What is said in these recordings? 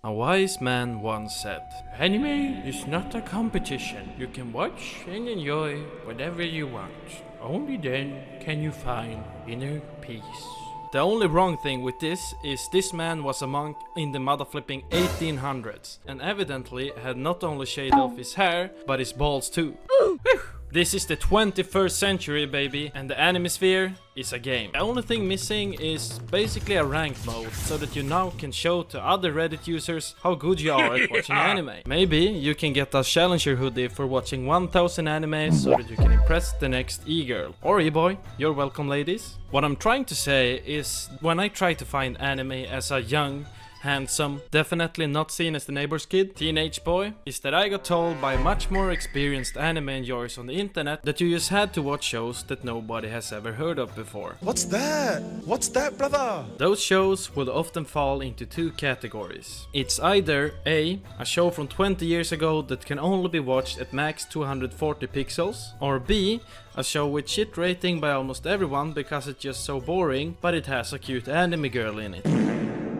A wise man once said, "Anime is not a competition. You can watch and enjoy whatever you want. Only then can you find inner peace." The only wrong thing with this man was a monk in the motherflipping 1800s and evidently had not only shaved off his hair, but his balls too. This is the 21st century, baby, and the anime sphere is a game. The only thing missing is basically a ranked mode, so that you now can show to other Reddit users how good you are at watching anime. Maybe you can get a challenger hoodie for watching 1000 animes so that you can impress the next e-girl. Or e-boy, you're welcome ladies. What I'm trying to say is, when I try to find anime as a young, handsome, definitely not seen as the neighbor's kid, teenage boy, is that I got told by much more experienced anime enjoyers on the internet that you just had to watch shows that nobody has ever heard of before. What's that? What's that, brother? Those shows will often fall into two categories. It's either A show from 20 years ago that can only be watched at max 240 pixels, or B, a show with shit rating by almost everyone because it's just so boring, but it has a cute anime girl in it.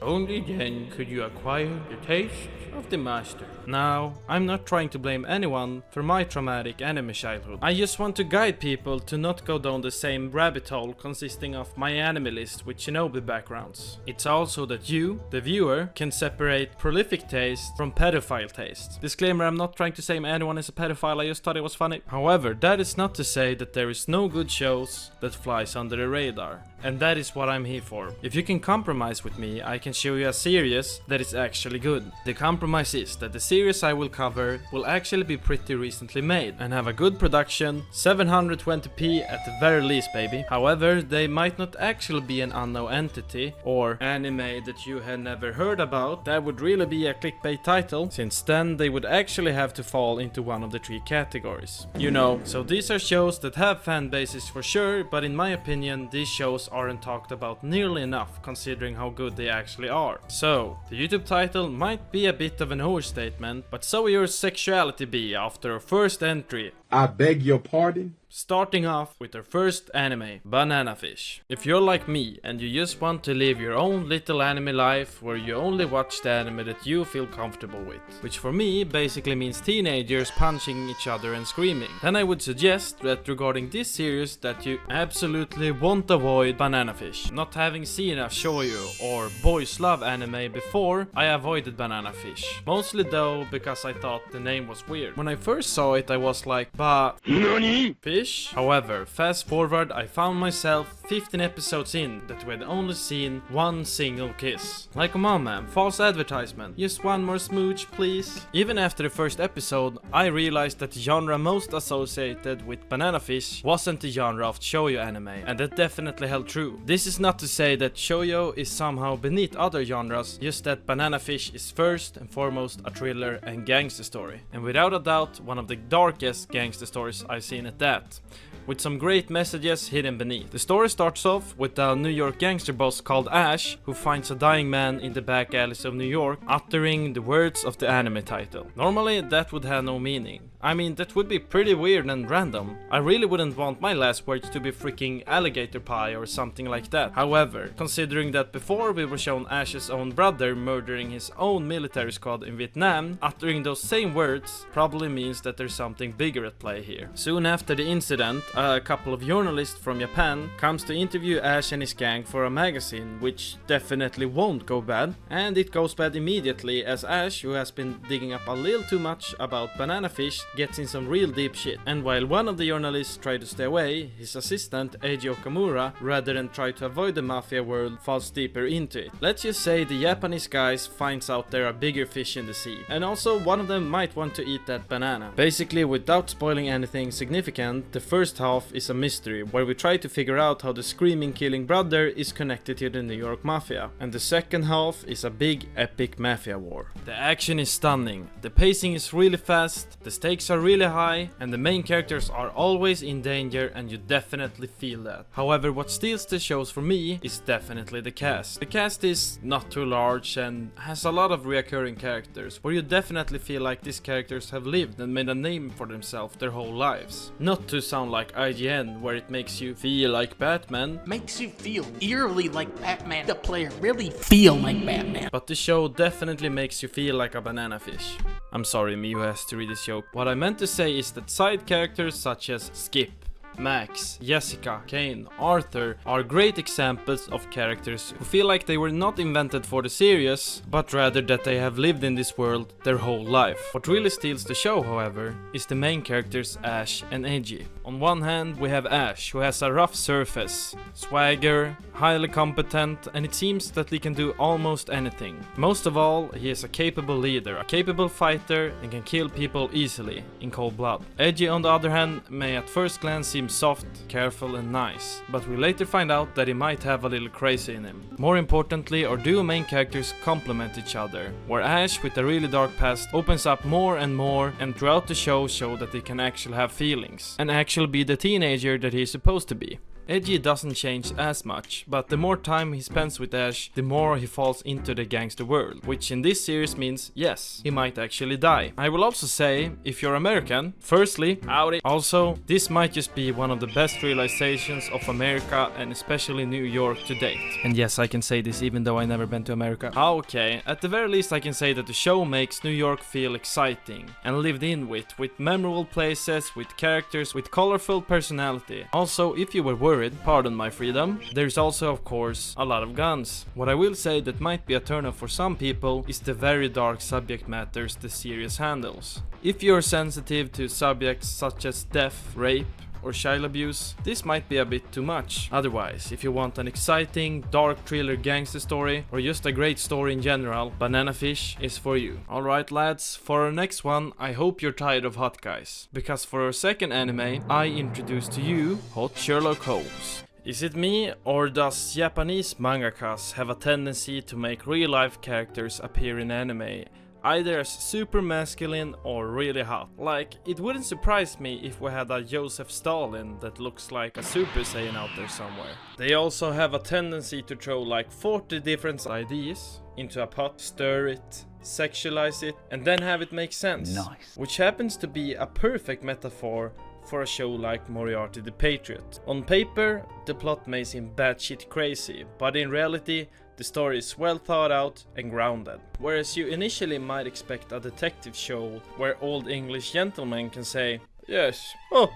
Only then could you acquire the taste of the master. Now, I'm not trying to blame anyone for my traumatic anime childhood. I just want to guide people to not go down the same rabbit hole consisting of my anime list with shinobi backgrounds. It's also that you, the viewer, can separate prolific taste from pedophile taste. Disclaimer, I'm not trying to say anyone is a pedophile, I just thought it was funny. However, that is not to say that there is no good shows that flies under the radar. And that is what I'm here for. If you can compromise with me, I can show you a series that is actually good. The compromise is that the series I will cover will actually be pretty recently made and have a good production, 720p at the very least, baby. However, they might not actually be an unknown entity or anime that you had never heard about. That would really be a clickbait title, since then they would actually have to fall into one of the three categories. You know, so these are shows that have fan bases for sure, but in my opinion, these shows aren't talked about nearly enough considering how good they actually are. So, the YouTube title might be a bit of an overstatement, but so will your sexuality be after our first entry. I beg your pardon? Starting off with our first anime, Banana Fish. If you're like me and you just want to live your own little anime life where you only watch the anime that you feel comfortable with, which for me basically means teenagers punching each other and screaming, then I would suggest that regarding this series that you absolutely won't avoid Banana Fish. Not having seen a shoujo or boys love anime before, I avoided Banana Fish. Mostly though because I thought the name was weird. When I first saw it I was like, NANI? Fish? However, fast forward, I found myself 15 episodes in that we had only seen one single kiss. Like, come on man, false advertisement. Just one more smooch, please. Even after the first episode, I realized that the genre most associated with Banana Fish wasn't the genre of shoujo anime, and that definitely held true. This is not to say that shoujo is somehow beneath other genres, just that Banana Fish is first and foremost a thriller and gangster story. And without a doubt, one of the darkest gangster stories I've seen at that, with some great messages hidden beneath. The story starts off with a New York gangster boss called Ash, who finds a dying man in the back alleys of New York, uttering the words of the anime title. Normally that would have no meaning. I mean, that would be pretty weird and random. I really wouldn't want my last words to be freaking alligator pie or something like that. However, considering that before we were shown Ash's own brother murdering his own military squad in Vietnam, uttering those same words probably means that there's something bigger at play here. Soon after the incident, a couple of journalists from Japan comes to interview Ash and his gang for a magazine, which definitely won't go bad. And it goes bad immediately as Ash, who has been digging up a little too much about Banana Fish, gets in some real deep shit. And while one of the journalists tries to stay away, his assistant Eiji Okamura, rather than try to avoid the mafia world, falls deeper into it. Let's just say the Japanese guys finds out there are bigger fish in the sea, and also one of them might want to eat that banana. Basically, without spoiling anything significant, the first half is a mystery where we try to figure out how the screaming killing brother is connected to the New York mafia, and the second half is a big epic mafia war. The action is stunning, the pacing is really fast, the stakes are really high, and the main characters are always in danger, and you definitely feel that. However, what steals the shows for me is definitely the cast. The cast is not too large and has a lot of reoccurring characters where you definitely feel like these characters have lived and made a name for themselves their whole lives. Not to sound like IGN, where it makes you feel like Batman. Makes you feel eerily like Batman. The player really feel like Batman. But the show definitely makes you feel like a banana fish. I'm sorry, me who has to read this joke. What I meant to say is that side characters such as Skip, Max, Jessica, Kane, Arthur are great examples of characters who feel like they were not invented for the series, but rather that they have lived in this world their whole life. What really steals the show, however, is the main characters Ash and Edgy. On one hand, we have Ash, who has a rough surface, swagger, highly competent, and it seems that he can do almost anything. Most of all, he is a capable leader, a capable fighter, and can kill people easily, in cold blood. Edgy, on the other hand, may at first glance seem soft, careful and nice, but we later find out that he might have a little crazy in him. More importantly, our duo main characters complement each other, where Ash with a really dark past opens up more and more, and throughout the show that he can actually have feelings, and actually be the teenager that he's supposed to be. Edgy doesn't change as much, but the more time he spends with Ash, the more he falls into the gangster world, which in this series means, yes, he might actually die. I will also say, if you're American, firstly, howdy. Also, this might just be one of the best realizations of America and especially New York to date. And yes, I can say this even though I never been to America. Okay, at the very least I can say that the show makes New York feel exciting and lived in with memorable places, with characters, with colorful personality. Also, if you were worried, pardon my freedom, there's also of course a lot of guns. What I will say that might be a turn-off for some people is the very dark subject matters the series handles. If you're sensitive to subjects such as death, rape, or child abuse, this might be a bit too much. Otherwise, if you want an exciting, dark thriller gangster story, or just a great story in general, Banana Fish is for you. Alright lads, for our next one, I hope you're tired of hot guys, because for our second anime, I introduce to you Hot Sherlock Holmes. Is it me, or does Japanese mangakas have a tendency to make real-life characters appear in anime either as super masculine or really hot? Like, it wouldn't surprise me if we had a Joseph Stalin that looks like a Super Saiyan out there somewhere. They also have a tendency to throw like 40 different ideas into a pot, stir it, sexualize it, and then have it make sense. Nice. Which Which happens to be a perfect metaphor for a show like Moriarty the Patriot. On paper, the plot may seem batshit crazy, but in reality, the story is well thought out and grounded. Whereas you initially might expect a detective show where old English gentlemen can say, "Yes, oh,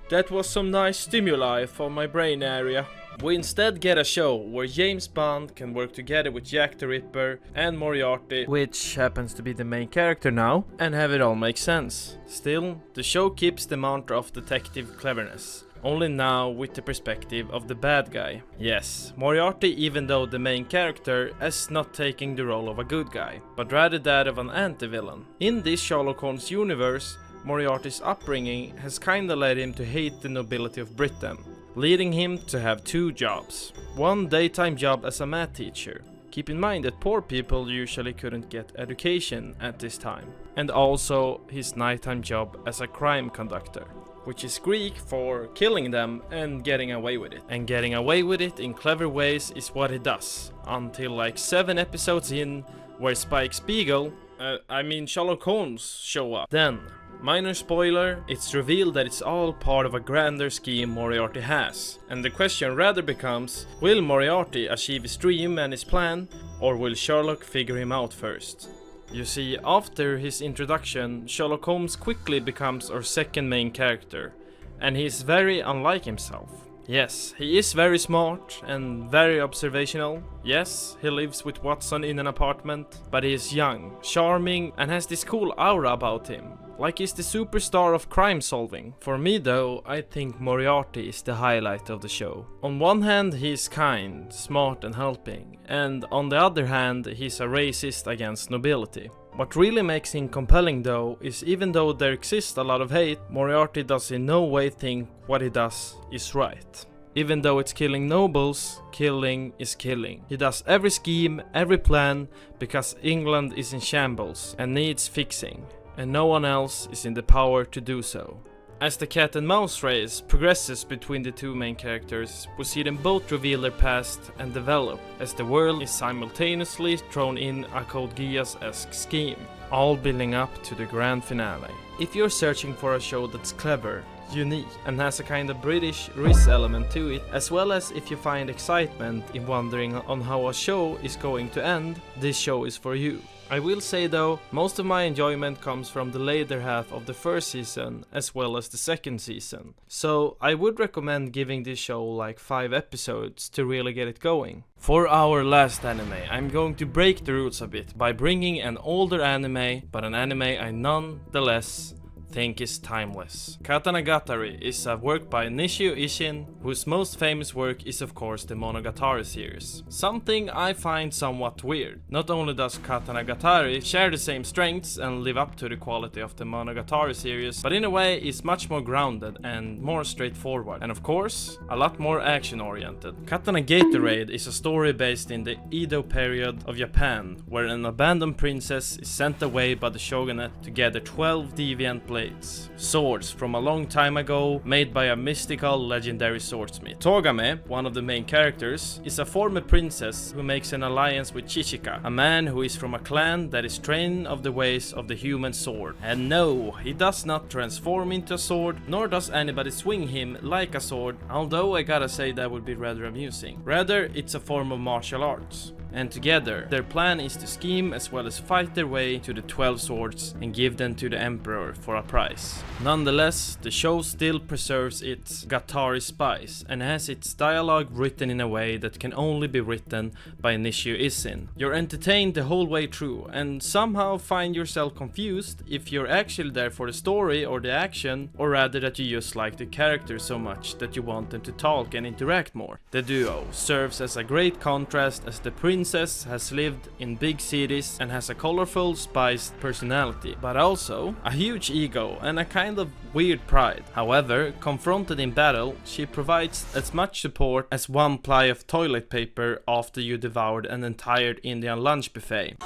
that was some nice stimuli for my brain area." We instead get a show where James Bond can work together with Jack the Ripper and Moriarty, which happens to be the main character now, and have it all make sense. Still, the show keeps the mantra of detective cleverness, only now with the perspective of the bad guy. Yes, Moriarty, even though the main character, is not taking the role of a good guy, but rather that of an anti-villain. In this Sherlock Holmes universe, Moriarty's upbringing has kinda led him to hate the nobility of Britain, leading him to have two jobs. One daytime job as a math teacher. Keep in mind that poor people usually couldn't get education at this time. And also his nighttime job as a crime conductor, which is Greek for killing them and getting away with it. And getting away with it in clever ways is what he does, until like 7 episodes in, where Spike Spiegel, Sherlock Holmes, show up. Then, minor spoiler, it's revealed that it's all part of a grander scheme Moriarty has. And the question rather becomes, will Moriarty achieve his dream and his plan, or will Sherlock figure him out first? You see, after his introduction, Sherlock Holmes quickly becomes our second main character, and he is very unlike himself. Yes, he is very smart and very observational. Yes, he lives with Watson in an apartment, but he is young, charming, and has this cool aura about him, like he's the superstar of crime solving. For me though, I think Moriarty is the highlight of the show. On one hand, he is kind, smart and helping, and on the other hand, he's a racist against nobility. What really makes him compelling though is, even though there exists a lot of hate, Moriarty does in no way think what he does is right. Even though it's killing nobles, killing is killing. He does every scheme, every plan, because England is in shambles and needs fixing, and no one else is in the power to do so. As the cat and mouse race progresses between the two main characters, we see them both reveal their past and develop, as the world is simultaneously thrown in a Code Geass-esque scheme, all building up to the grand finale. If you're searching for a show that's clever, unique and has a kind of British risk element to it, as well as if you find excitement in wondering on how a show is going to end, this show is for you. I will say though, most of my enjoyment comes from the later half of the first season as well as the second season. So I would recommend giving this show like 5 episodes to really get it going. For our last anime, I'm going to break the rules a bit by bringing an older anime, but an anime I nonetheless think is timeless. Katanagatari is a work by Nishio Ishin, whose most famous work is of course the Monogatari series. Something I find somewhat weird. Not only does Katanagatari share the same strengths and live up to the quality of the Monogatari series, but in a way is much more grounded and more straightforward, and of course, a lot more action oriented. Katanagatari is a story based in the Edo period of Japan, where an abandoned princess is sent away by the shogunate to gather 12 deviant blades. Swords from a long time ago, made by a mystical legendary swordsmith. Togame, one of the main characters, is a former princess who makes an alliance with Chichika, a man who is from a clan that is trained of the ways of the human sword. And no, he does not transform into a sword, nor does anybody swing him like a sword, although I gotta say that would be rather amusing. Rather, it's a form of martial arts. And together, their plan is to scheme as well as fight their way to the 12 swords and give them to the emperor for a prize. Nonetheless, the show still preserves its Gatari spice and has its dialogue written in a way that can only be written by Nishio Ishin. You're entertained the whole way through and somehow find yourself confused if you're actually there for the story or the action, or rather that you just like the characters so much that you want them to talk and interact more. The duo serves as a great contrast as the princess has lived in big cities and has a colorful, spiced personality, but also a huge ego and a kind of weird pride. However, confronted in battle, she provides as much support as one ply of toilet paper after you devoured an entire Indian lunch buffet.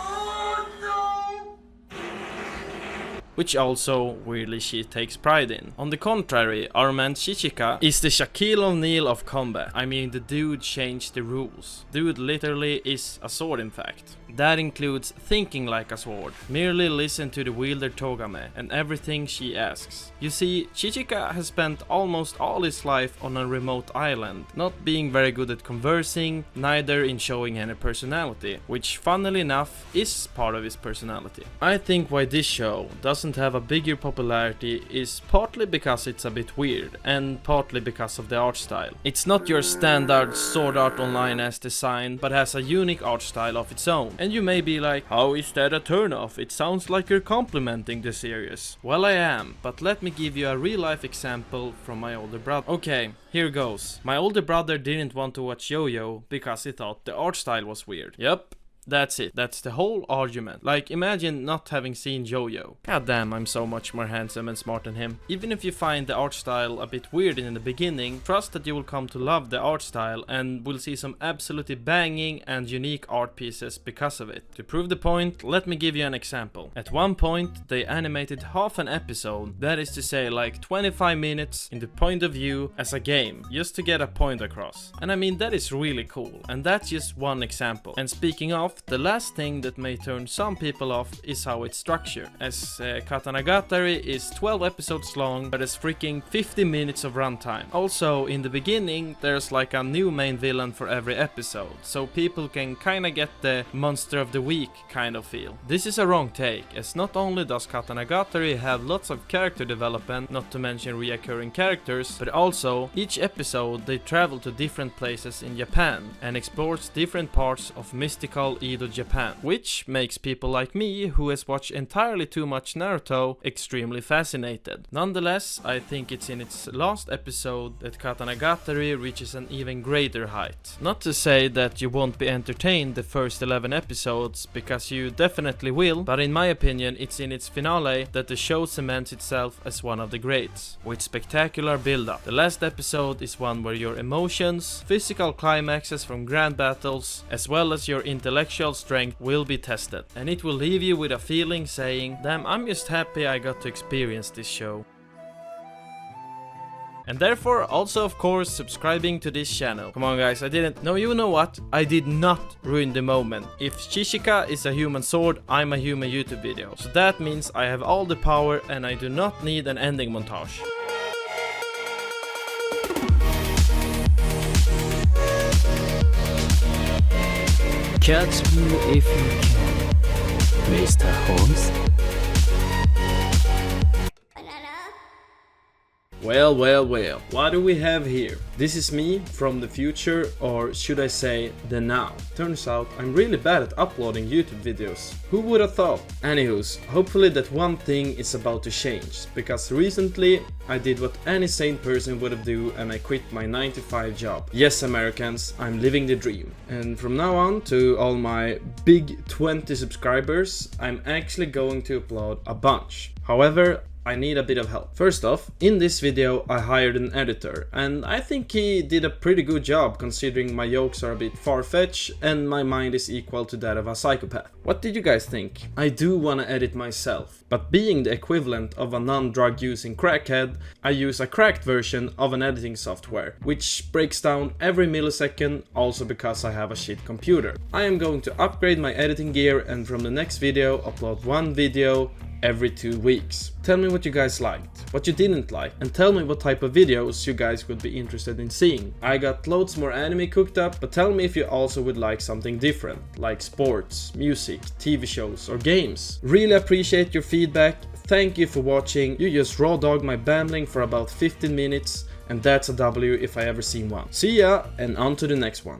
Which also, weirdly, she takes pride in. On the contrary, our man Chichika is the Shaquille O'Neal of combat. I mean, the dude changed the rules. Dude literally is a sword, in fact. That includes thinking like a sword, merely listen to the wielder Togame and everything she asks. You see, Chichika has spent almost all his life on a remote island, not being very good at conversing, neither in showing any personality, which funnily enough is part of his personality. I think why this show doesn't have a bigger popularity is partly because it's a bit weird, and partly because of the art style. It's not your standard Sword Art Online as design, but has a unique art style of its own. And you may be like, how is that a turn-off? It sounds like you're complimenting the series. Well, I am, but let me give you a real-life example from my older brother. Okay, here goes. My older brother didn't want to watch Yo-Yo because he thought the art style was weird. Yep. That's it. That's the whole argument. Like, imagine not having seen Yo-Yo. God damn, I'm so much more handsome and smart than him. Even if you find the art style a bit weird in the beginning, trust that you will come to love the art style and will see some absolutely banging and unique art pieces because of it. To prove the point, let me give you an example. At one point, they animated half an episode, that is to say like 25 minutes in the point of view as a game, just to get a point across. And I mean, that is really cool. And that's just one example. And speaking of, the last thing that may turn some people off is how it's structured, as Katanagatari is 12 episodes long but has freaking 50 minutes of runtime. Also, in the beginning, there's like a new main villain for every episode, so people can kinda get the monster of the week kind of feel. This is a wrong take, as not only does Katanagatari have lots of character development, not to mention reoccurring characters, but also each episode they travel to different places in Japan and explores different parts of mystical Edo Japan, which makes people like me, who has watched entirely too much Naruto, extremely fascinated. Nonetheless, I think it's in its last episode that Katanagatari reaches an even greater height. Not to say that you won't be entertained the first 11 episodes, because you definitely will, but in my opinion it's in its finale that the show cements itself as one of the greats, with spectacular build-up. The last episode is one where your emotions, physical climaxes from grand battles, as well as your intellectual strength will be tested, and it will leave you with a feeling saying, damn, I'm just happy I got to experience this show. And therefore also of course subscribing to this channel. Come on guys, I didn't... No, you know what? I did not ruin the moment. If Chichika is a human sword, I'm a human YouTube video. So that means I have all the power and I do not need an ending montage. Catch me if you can, Mr. Holmes. Well, what do we have here? This is me from the future, or should I say the now. Turns out I'm really bad at uploading YouTube videos. Who would have thought? Anywho's, hopefully that one thing is about to change, because recently I did what any sane person would have do and I quit my 9-to-5 job. Yes, Americans, I'm living the dream. And from now on, to all my big 20 subscribers, I'm actually going to upload a bunch. However, I need a bit of help. First off, in this video I hired an editor, and I think he did a pretty good job considering my jokes are a bit far-fetched and my mind is equal to that of a psychopath. What did you guys think? I do wanna edit myself, but being the equivalent of a non-drug using crackhead, I use a cracked version of an editing software, which breaks down every millisecond, also because I have a shit computer. I am going to upgrade my editing gear and from the next video upload one video every 2 weeks. Tell me what you guys liked, what you didn't like, and tell me what type of videos you guys would be interested in seeing. I got loads more anime cooked up, but tell me if you also would like something different, like sports, music, TV shows, or games. Really appreciate your feedback. Thank you for watching. You just raw dogged my babbling for about 15 minutes, and that's a W if I ever seen one. See ya, and on to the next one.